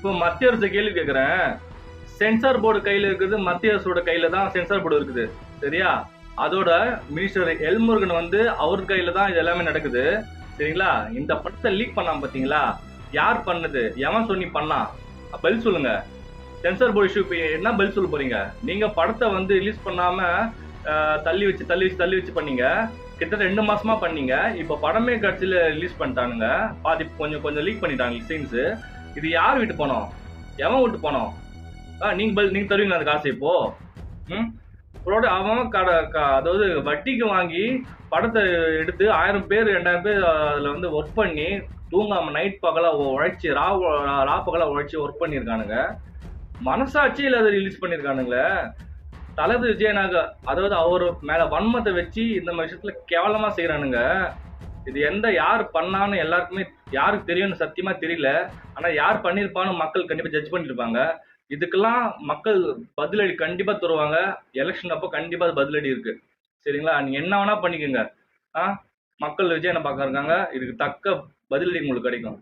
இப்போ மத்திய அரசு கேள்வி கேட்குறேன். சென்சார் போர்டு கையில இருக்குது, மத்திய அரசோட கையில தான் சென்சார் போர்டு இருக்குது. சரியா? அதோட மினிஸ்டர் எல்முருகன் வந்து அவர் கையில தான் இது எல்லாமே நடக்குது. சரிங்களா? இந்த படத்தை லீக் பண்ணாம பாத்தீங்களா? யார் பண்ணது? எவன் சொல்லி பண்ணான்? பதில் சொல்லுங்க. சென்சார் போர்டு இஷ்யூ என்ன பதில் சொல்ல போறீங்க? நீங்க படத்தை வந்து ரிலீஸ் பண்ணாம தள்ளி வச்சு பண்ணீங்க. கிட்டத்தட்ட 2 மாசமா பண்ணீங்க. இப்ப படமே கட்சியில ரிலீஸ் பண்ணிட்டானுங்க. பாதி கொஞ்சம் லீக் பண்ணிட்டாங்க சீன்ஸ். இது யார் விட்டு போனோம்? எவன் விட்டு போனோம்? நீங்க தருவீங்களா அந்த காசு இப்போ? அவன் அதாவது வட்டிக்கு வாங்கி படத்தை எடுத்து 1000 பேர் 2000 பேர் அதுல வந்து ஒர்க் பண்ணி தூங்காம நைட் பகலா உழைச்சி ரா பகலா உழைச்சி ஒர்க் பண்ணியிருக்கானுங்க. மனசாட்சியில் அதை ரிலீஸ் பண்ணியிருக்கானுங்களே. தளபதி விஜயனாக அதாவது அவர் மேல வன்மத்தை வச்சு இந்த விஷயத்துல கேவலமா செய்யறானுங்க. இது யார் பண்ணான்னு எல்லாருக்குமே யாருக்கு தெரியும்னு சத்தியமா தெரியல. ஆனா யார் பண்ணிருப்பான்னு மக்கள் கண்டிப்பா ஜட்ஜ் பண்ணிருப்பாங்க. இதுக்கெல்லாம் மக்கள் பதிலடி கண்டிப்பா தருவாங்க. எலெக்ஷன் அப்போ கண்டிப்பா பதிலடி இருக்கு. சரிங்களா? நீங்க என்ன வேணா பண்ணிக்கோங்க. மக்கள் விஜயனை பார்க்க இருக்காங்க. இதுக்கு தக்க பதிலடி உங்களுக்கு கிடைக்கும்.